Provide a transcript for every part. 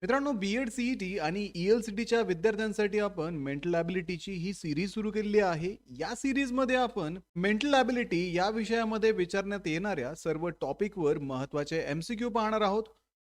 मित्रांनो, B.Ed CET आणि ई-एल-सी-टीच्या विद्यार्थ्यांसाठी आपण मेंटल ॲबिलिटीची ही सीरीज सुरू केलेली आहे. या सीरीजमध्ये आपण मेंटल ॲबिलिटी या विषयामध्ये विचारण्यात येणाऱ्या सर्व टॉपिकवर महत्त्वाचे एम-सी-क्यू पाहणार आहोत.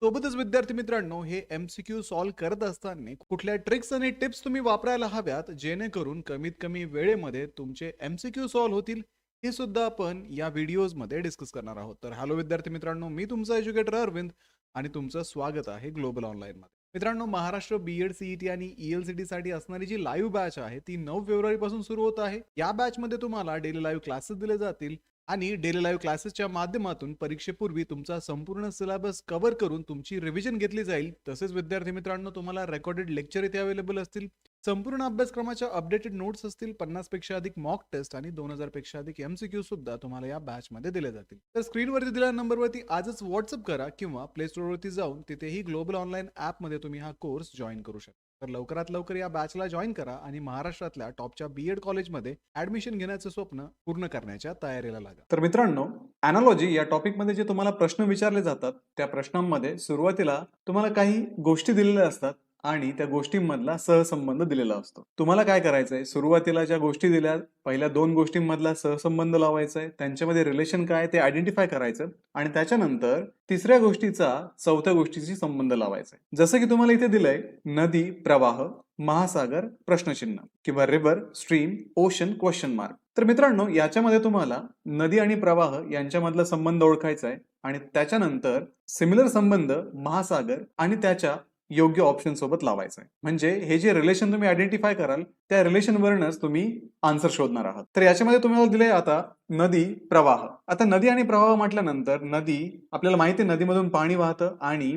सोबतच विद्यार्थी मित्रांनो, हे एम-सी-क्यू सॉल्व्ह करत असताना कुठल्या ट्रिक्स आणि टिप्स तुम्ही वापरायला हव्यात, जेणेकरून कमीत कमी वेळेमध्ये तुमचे एम-सी-क्यू सॉल्व्ह होतील, हे सुद्धा आपण या व्हिडिओजमध्ये डिस्कस करणार आहोत. तर हॅलो विद्यार्थी मित्रांनो, मी तुमचा एज्युकेटर अरविंद आणि तुमचं स्वागत आहे ग्लोबल ऑनलाईनमध्ये. मित्रांनो, महाराष्ट्र बी-एड सी-ई-टी आणि ई-एल-सी-टी साठी असणारी जी लाईव्ह बॅच आहे ती 9 फेब्रुवारी पासून सुरू होत आहे. या बॅच मध्ये तुम्हाला डेली लाईव्ह क्लासेस दिले जातील आणि डेली लाईव्ह क्लासेसच्या माध्यमातून परीक्षेपूर्वी तुमचा संपूर्ण सिलेबस कव्हर करून तुमची रिव्हिजन घेतली जाईल. तसेच विद्यार्थी मित्रांनो, तुम्हाला रेकॉर्डेड लेक्चर इथे अवेलेबल असतील. संपूर्ण अभ्यासक्रमाच्या अपडेटेड नोट्स असतील. 50 पेक्षा अधिक मॉक टेस्ट आणि 2000 पेक्षा अधिक एमसीक्यू सुद्धा तुम्हाला या बॅच मध्ये दिले जातील. तर स्क्रीनवरती दिलेल्या नंबरवरती आजच व्हॉट्सअप करा किंवा प्ले स्टोअरवरती जाऊन तिथेही ग्लोबल ऑनलाईन ॲप मध्ये तुम्ही हा कोर्स जॉईन करू शकता. तर लवकरात लवकर या बॅचला जॉईन करा आणि महाराष्ट्रातल्या टॉपच्या बी-एड कॉलेजमध्ये ऍडमिशन घेण्याचं स्वप्न पूर्ण करण्याच्या तयारीला लागा. तर मित्रांनो, अॅनालॉजी या टॉपिकमध्ये जे तुम्हाला प्रश्न विचारले जातात त्या प्रश्नांमध्ये सुरुवातीला तुम्हाला काही गोष्टी दिलेल्या असतात आणि त्या गोष्टींमधला सहसंबंध दिलेला असतो. तुम्हाला काय करायचंय, सुरुवातीला ज्या गोष्टी दिल्या पहिल्या 2 गोष्टींमधला सहसंबंध लावायचा आहे, त्यांच्यामध्ये रिलेशन काय ते आयडेंटिफाय करायचं आणि त्याच्यानंतर तिसऱ्या गोष्टीचा चौथ्या गोष्टीशी संबंध लावायचा आहे. जसं की तुम्हाला इथे दिलंय नदी, प्रवाह, महासागर, प्रश्नचिन्ह किंवा river, stream, ocean, question mark. तर मित्रांनो, याच्यामध्ये तुम्हाला नदी आणि प्रवाह यांच्यामधला संबंध ओळखायचा आहे आणि त्याच्यानंतर सिमिलर संबंध महासागर आणि त्याच्या योग्य ऑप्शन सोबत लावायचं आहे. म्हणजे हे जे रिलेशन तुम्ही आयडेंटिफाय कराल त्या रिलेशन वरूनच तुम्ही आन्सर शोधणार आहात. तर याच्यामध्ये तुम्हाला दिले आता नदी, प्रवाह. आता नदी आणि प्रवाह म्हटल्यानंतर नदी आपल्याला माहिती आहे, नदीमधून पाणी वाहतं आणि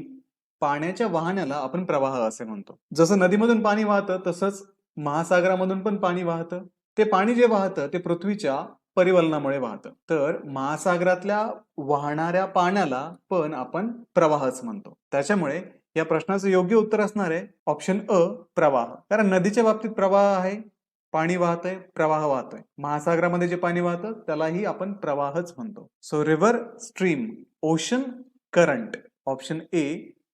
पाण्याच्या वाहण्याला आपण प्रवाह असे म्हणतो. जसं नदीमधून पाणी वाहतं तसंच महासागरामधून पण पाणी वाहतं. ते पाणी जे वाहतं ते पृथ्वीच्या परिवलनामुळे वाहतं. तर महासागरातल्या वाहणाऱ्या पाण्याला पण आपण प्रवाहच म्हणतो. त्याच्यामुळे या प्रश्नाचं योग्य उत्तर असणार आहे ऑप्शन अ, प्रवाह. कारण नदीच्या बाबतीत प्रवाह आहे, पाणी वाहतंय, प्रवाह वाहतोय. महासागरामध्ये जे पाणी वाहतं त्यालाही आपण प्रवाहच म्हणतो. So river, stream, ocean, current, option A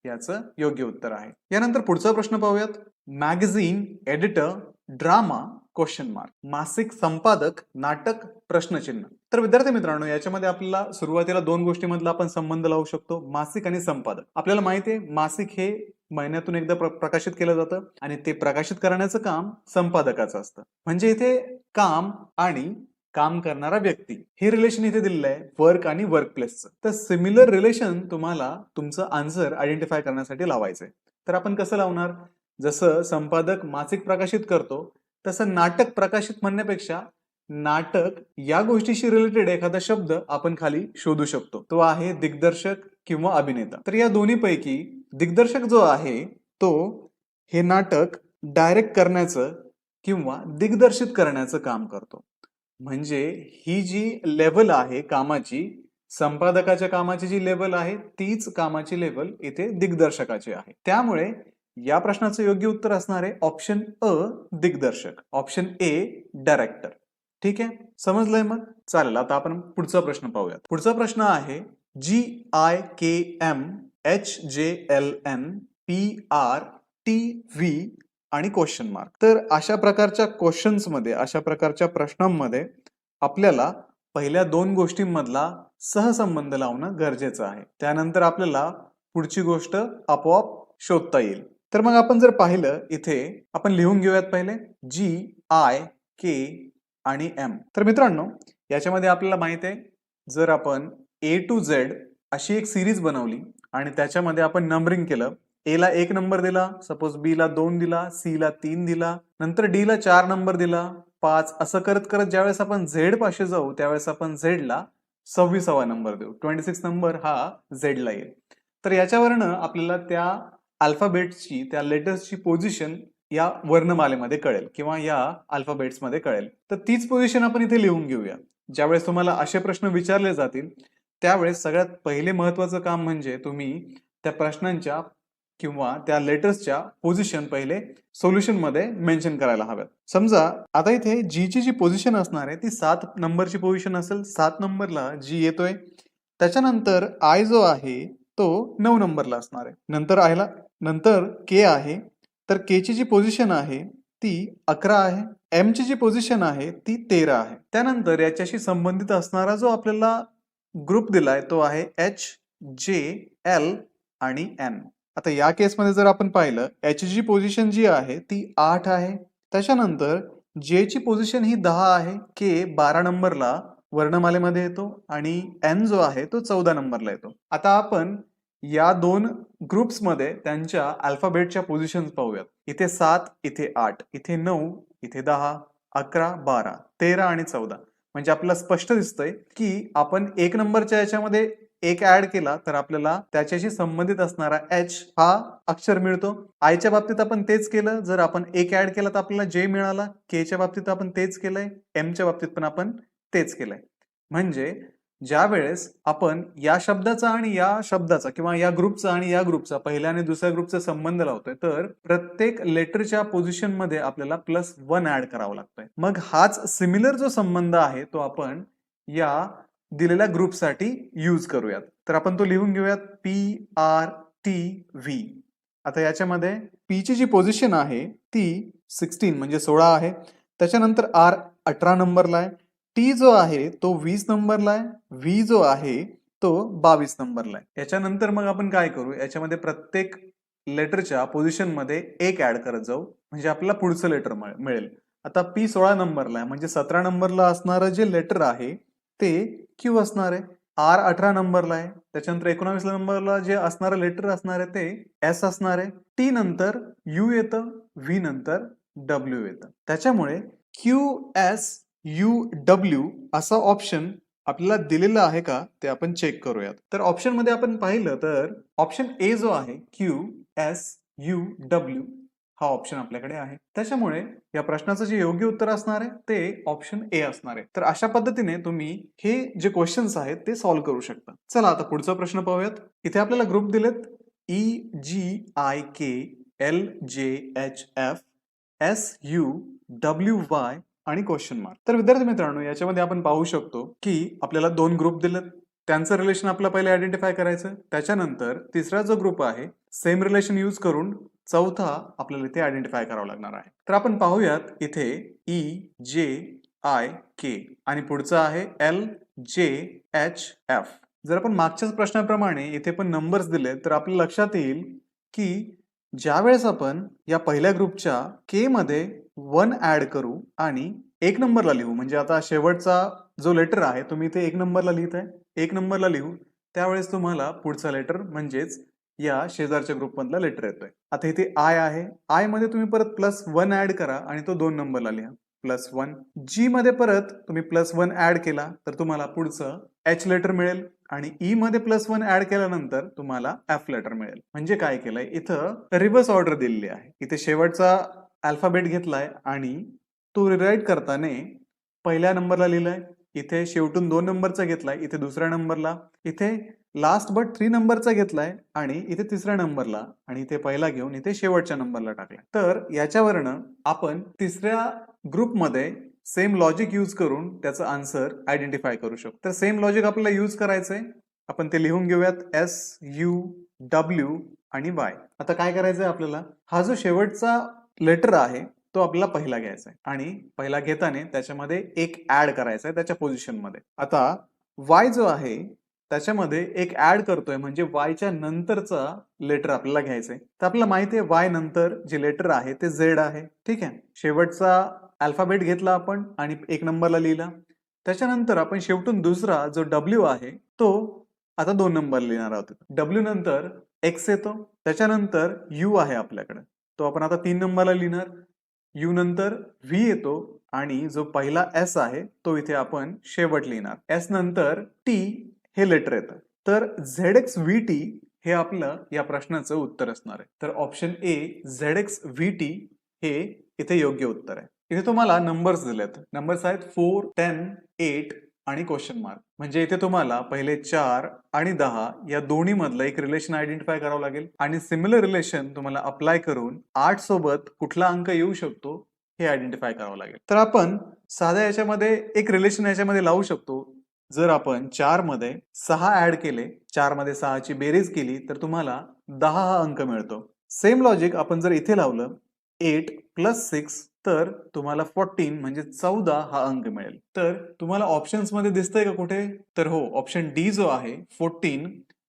याचं योग्य उत्तर आहे. यानंतर पुढचा प्रश्न पाहूयात. Magazine editor, drama, question mark. मासिक संपादक, नाटक, प्रश्नचिन्ह. तर विद्यार्थी मित्रांनो, याच्यामध्ये आपल्याला सुरुवातीला 2 गोष्टींमधला आपण संबंध लावू शकतो, मासिक आणि संपादक. आपल्याला माहिती आहे मासिक हे महिन्यातून एकदा प्रकाशित केलं जातं आणि ते प्रकाशित करण्याचं काम संपादकाचं असतं. म्हणजे इथे काम आणि काम करणारा व्यक्ती हे रिलेशन इथे दिलेलं आहे, वर्क आणि वर्क प्लेसचं. तर सिमिलर रिलेशन तुम्हाला तुमचं आन्सर आयडेंटिफाय करण्यासाठी लावायचंय. तर आपण कसं लावणार? जसं संपादक मासिक प्रकाशित करतो तसं नाटक प्रकाशित म्हणण्यापेक्षा नाटक या गोष्टीशी रिलेटेड एखादा शब्द आपण खाली शोधू शकतो. तो आहे दिग्दर्शक किंवा अभिनेता. तर या दोन्ही पैकी दिग्दर्शक जो आहे तो हे नाटक डायरेक्ट करण्याचं किंवा दिग्दर्शित करण्याचं काम करतो. म्हणजे ही जी लेवल आहे कामाची, संपादकाच्या कामाची जी लेवल आहे तीच कामाची लेवल इथे दिग्दर्शकाची आहे. त्यामुळे या प्रश्नाचं योग्य उत्तर असणार आहे ऑप्शन अ, दिग्दर्शक, ऑप्शन ए, डायरेक्टर. ठीक आहे, समजलंय मग? चालेल, आता आपण पुढचा प्रश्न पाहूयात. पुढचा प्रश्न आहे GIKM HJLN PR TV आणि क्वेश्चन मार्क. तर अशा प्रकारच्या क्वेश्चन्स मध्ये, अशा प्रकारच्या प्रश्नांमध्ये आपल्याला पहिल्या 2 गोष्टींमधला सहसंबंध लावणं गरजेचं आहे. त्यानंतर आपल्याला पुढची गोष्ट आपोआप शोधता येईल. तर मग आपण जर पाहिलं इथे आपण लिहून घेऊयात पहिले GIK आणि M. तर मित्रांनो, याच्यामध्ये आपल्याला माहित आहे जर आपण A to Z अशी एक सिरीज बनवली आणि त्याच्यामध्ये आपण नंबरिंग केलं, A ला 1 नंबर दिला, सपोज B ला 2 दिला, C ला 3 दिला, नंतर D ला 4 नंबर दिला, 5, असं करत करत ज्यावेळेस आपण Z पाशी जाऊ त्यावेळेस आपण Z ला 26वा नंबर देऊ. 26 नंबर हा Z ला येईल. तर याच्यावरनं आपल्याला त्या अल्फाबेट्सची, त्या लेटर्सची पोझिशन या वर्णमालेमध्ये कळेल किंवा या अल्फाबेट्स मध्ये कळेल. तर तीच पोझिशन आपण इथे लिहून घेऊया. ज्यावेळेस तुम्हाला असे प्रश्न विचारले जातील त्यावेळेस सगळ्यात पहिले महत्वाचं काम म्हणजे तुम्ही त्या प्रश्नांच्या किंवा त्या लेटर्सच्या पोझिशन पहिले सोल्युशन मध्ये मेन्शन करायला हव्यात. समजा आता इथे जी ची पोझिशन असणार आहे ती 7 नंबरची पोझिशन असेल. 7 नंबरला जी येतोय, त्याच्यानंतर आय जो आहे तो 9 नंबरला असणार आहे. नंतर नंतर के आहे, तर के ची जी पोझिशन आहे ती 11 आहे. एम ची जी पोझिशन आहे ती 13 आहे. त्यानंतर याच्याशी संबंधित असणारा जो आपल्याला ग्रुप दिलाय तो आहे एच, जे, एल आणि एन. आता या केसमध्ये जर आपण पाहिलं, एच ची पोझिशन जी आहे ती 8 आहे. त्याच्यानंतर जे ची पोझिशन ही 10 आहे, के 12 नंबरला वर्णमालेमध्ये येतो आणि एन जो आहे तो 14 नंबरला येतो. आता आपण या दोन ग्रुप्समध्ये त्यांच्या अल्फाबेटच्या पोझिशन्स पाहूयात. इथे 7, इथे 8, इथे 9, इथे 10, 11, 12, 13 आणि 14. म्हणजे आपल्याला स्पष्ट दिसतंय की आपण 1 नंबरच्या याच्यामध्ये एक ऍड केला तर आपल्याला त्याच्याशी संबंधित असणारा एच हा अक्षर मिळतो. आयच्या बाबतीत आपण तेच केलं. जर आपण एक ऍड केला तर आपल्याला जे मिळाला. के च्या बाबतीत आपण तेच केलंय. एम च्या बाबतीत पण आपण तेच केलंय. म्हणजे ज्या वेळेस आपण या शब्दाचा आणि या शब्दाचा किंवा या ग्रुपचा आणि या ग्रुपचा पहिल्या आणि दुसऱ्या ग्रुपचा संबंध लावतोय तर प्रत्येक लेटरच्या पोझिशन मध्ये आपल्याला +1 ऍड करावा लागतोय. मग हाच सिमिलर जो संबंध आहे तो आपण या दिलेल्या ग्रुपसाठी यूज करूयात. तर आपण तो लिहून घेऊयात PRTV. आता याच्यामध्ये पी ची जी पोझिशन आहे ती 16 म्हणजे 16 आहे. त्याच्यानंतर आर 18 नंबरला आहे. टी जो आहे तो 20 नंबरला आहे. व्ही जो आहे तो 22 नंबरला आहे. याच्यानंतर मग आपण काय करू, याच्यामध्ये प्रत्येक लेटरच्या पोझिशन मध्ये एक ऍड करत जाऊ म्हणजे आपल्याला पुढचं लेटर मिळेल. आता पी 16 नंबरला आहे म्हणजे 17 नंबरला असणारं जे लेटर आहे ते क्यू असणार आहे. आर 18 नंबरला आहे. त्याच्यानंतर 19 नंबरला जे असणारं लेटर असणार आहे ते एस असणार आहे. टी नंतर यू येतं, व्ही नंतर डब्ल्यू येतं. त्याच्यामुळे QSUW असा ऑप्शन आपल्याला दिलेला आहे का ते आपण चेक करूयात. तर ऑप्शन मध्ये आपण पाहिलं तर ऑप्शन ए जो आहे QSUW हा ऑप्शन आपल्याकडे आहे. त्याच्यामुळे या प्रश्नाचं जे योग्य उत्तर असणार आहे ते ऑप्शन ए असणार आहे. तर अशा पद्धतीने तुम्ही हे जे क्वेश्चन्स आहेत ते सॉल्व्ह करू शकता. चला आता पुढचा प्रश्न पाहूयात. इथे आपल्याला ग्रुप दिलेत EGIKLJHFSUWY आणि क्वेश्चन मार्क. तर विद्यार्थी मित्रांनो याच्यामध्ये आपण पाहू शकतो की आपल्याला दोन ग्रुप दिलेत. त्यांचं रिलेशन आपल्याला पहिले आयडेंटिफाय करायचं. त्याच्यानंतर तिसरा जो ग्रुप आहे सेम रिलेशन यूज करून चौथा आपल्याला इथे आयडेंटिफाय करावा लागणार आहे. तर आपण पाहूयात इथे EJIK आणि पुढचं आहे LJHF. जर आपण मागच्याच प्रश्नाप्रमाणे इथे पण नंबर्स दिले तर आपल्या लक्षात येईल की ज्या वेळेस आपण या पहिल्या ग्रुपच्या के मध्ये 1 ऍड करू आणि 1 नंबरला लिहू म्हणजे आता शेवटचा जो लेटर आहे तुम्ही इथे 1 नंबरला लिहिताय, 1 नंबरला लिहू त्यावेळेस तुम्हाला पुढचा लेटर म्हणजेच या शेजारच्या ग्रुप मधला लेटर येतोय. आता इथे आय आहे. आय मध्ये तुम्ही परत +1 ऍड करा आणि तो 2 नंबरला लिहा +1. जी मध्ये परत तुम्ही +1 ऍड केला तर तुम्हाला पुढचं एच लेटर मिळेल आणि ई मध्ये +1 ऍड केल्यानंतर तुम्हाला एफ लेटर मिळेल. म्हणजे काय केलंय इथं रिव्हर्स ऑर्डर दिलेली आहे. इथे शेवटचा अल्फाबेट घेतलाय आणि तो रिराईट करताना पहिल्या नंबरला लिहिलाय. इथे शेवटून 2 नंबरचा घेतलाय, इथे दुसऱ्या नंबरला, इथे लास्ट बट 3 नंबरचा घेतलाय आणि इथे तिसऱ्या नंबरला आणि इथे पहिला घेऊन इथे शेवटच्या नंबरला टाकलाय. तर याच्यावरनं आपण तिसऱ्या ग्रुपमध्ये सेम लॉजिक यूज करून त्याचं आन्सर आयडेंटिफाय करू शकतो. तर सेम लॉजिक आपल्याला यूज करायचंय. आपण ते लिहून घेऊयात SUW आणि Y. आता काय करायचंय आपल्याला, हा जो शेवटचा लेटर आहे तो आपल्याला पहिला घ्यायचा आहे आणि पहिला घेताना त्याच्यामध्ये एक ऍड करायचा आहे त्याच्या पोझिशन मध्ये. आता Y जो आहे त्याच्यामध्ये एक ऍड करतोय म्हणजे Y च्या नंतरचा लेटर आपल्याला घ्यायचंय. तर आपल्याला माहिती आहे Y नंतर जे लेटर आहे ते Z आहे. ठीक आहे. शेवटचा अल्फाबेट घेतला आपण आणि 1 नंबरला लिहिला. त्याच्यानंतर आपण शेवटून दुसरा जो W आहे तो आता 2 नंबर लिहिणार आहोत. W नंतर X येतो. त्याच्यानंतर U आहे आपल्याकडे तो आपण आता 3 नंबरला लिहिणार. U नंतर V येतो आणि जो पहिला S आहे तो इथे आपण शेवट लिहिणार. S नंतर T हे लेटर येतं. तर ZXVT हे आपलं या प्रश्नाचं उत्तर असणार आहे. तर ऑप्शन ए ZXVT हे इथे योग्य उत्तर आहे. इथे तुम्हाला नंबर्स दिलेत. नंबर्स आहेत 4, 10, 8 आणि क्वेश्चन मार्क. म्हणजे इथे तुम्हाला पहिले 4 आणि 10 या दोन्ही मधलं एक रिलेशन आयडेंटिफाय करावं लागेल आणि सिमिलर रिलेशन तुम्हाला अप्लाय करून 8 सोबत कुठला अंक येऊ शकतो हे आयडेंटिफाय करावं लागेल. तर आपण साध्या याच्यामध्ये एक रिलेशन याच्यामध्ये लावू शकतो. जर आपण 4 मध्ये 6 ऍड केले, 4 मध्ये 6 ची बेरीज केली तर तुम्हाला 10 हा अंक मिळतो. सेम लॉजिक आपण जर इथे लावलं 8 प्लस 6 तर तुम्हाला 14 म्हणजे 14 हा अंक मिळेल. तर तुम्हाला ऑप्शन्स मध्ये दिसतंय का कुठे? तर हो, ऑप्शन डी जो आहे 14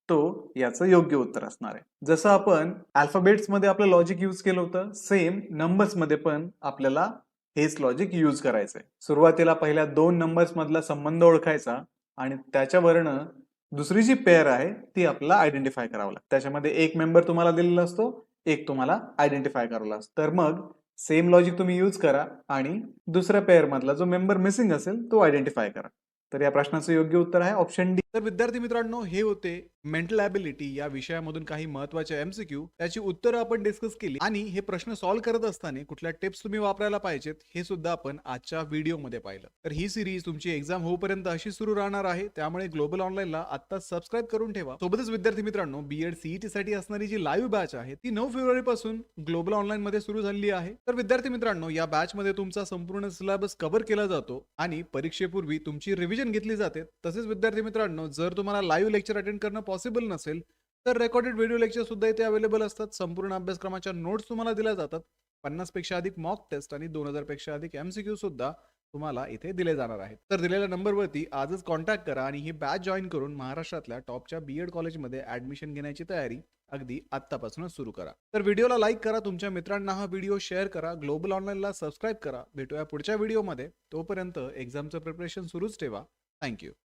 तो याचं योग्य उत्तर असणार आहे. जसं आपण अल्फाबेट्स मध्ये आपलं लॉजिक यूज केलं होतं, सेम नंबर्स मध्ये पण आपल्याला हेच लॉजिक यूज करायचंय. सुरुवातीला पहिल्या 2 नंबर्स मधला संबंध ओळखायचा आणि त्याच्यावरनं दुसरी जी पेअर आहे ती आपल्याला आयडेंटिफाय करावं लागतं. त्याच्यामध्ये एक मेंबर तुम्हाला दिलेला असतो, एक तुम्हाला आयडेंटिफाय करावं लागतं. तर मग सेम लॉजिक तुम्ही यूज करा आणि दुसऱ्या पेअर मधला जो मेंबर मिसिंग असेल तो आयडेंटिफाय करा. तर या प्रश्नाचं योग्य उत्तर आहे ऑप्शन डी. तर विद्यार्थी मित्रांनो, हे होते मेंटल ॲबिलिटी या विषयामधून काही महत्त्वाचे एमसीक्यू. त्याची उत्तरं आपण डिस्कस केली आणि हे प्रश्न सॉल्व्ह करत असताना कुठल्या टिप्स तुम्ही वापरायला पाहिजेत हे सुद्धा आपण आजच्या व्हिडिओमध्ये पाहिलं. तर ही सिरीज तुमची एक्झाम होईपर्यंत अशी सुरू राहणार आहे, त्यामुळे ग्लोबल ऑनलाईनला आता सबस्क्राईब करून ठेवा. सोबतच विद्यार्थी मित्रांनो, बीएड सीईटी साठी असणारी जी लाईव्ह बॅच आहे ती 9 फेब्रुवारी पासून ग्लोबल ऑनलाईन मध्ये सुरू झालेली आहे. तर विद्यार्थी मित्रांनो, या बॅच मध्ये तुमचा संपूर्ण सिलेबस कव्हर केला जातो आणि परीक्षेपूर्वी तुमची रिव्हिजन घेतली जाते. तसेच विद्यार्थी मित्रांनो, जर तुम्हाला लाईव्ह लेक्चर अटेंड करणं पॉसिबल नसेल तर रेकॉर्डेड व्हिडिओ लेक्चर सुद्धा इथे अवेलेबल असतात. संपूर्ण अभ्यासक्रमाच्या नोट्स तुम्हाला दिल्या जातात. 50 पेक्षा अधिक मॉक टेस्ट आणि 2000 पेक्षा अधिक एमसीक्यू सुद्धा तुम्हाला इथे दिले जाणार आहेत. तर दिलेल्या नंबरवरती आजच कॉन्टॅक्ट करा आणि ही बॅच जॉईन करून महाराष्ट्रातल्या टॉपच्या बीएड कॉलेजमध्ये ऍडमिशन घेण्याची तयारी अगदी आत्तापासूनच सुरू करा. तर व्हिडिओला लाईक करा, तुमच्या मित्रांना हा व्हिडिओ शेअर करा, ग्लोबल ऑनलाईनला सबस्क्राईब करा. भेटूया पुढच्या व्हिडिओमध्ये. तोपर्यंत एक्झामचं प्रिपरेशन सुरूच ठेवा. थँक्यू.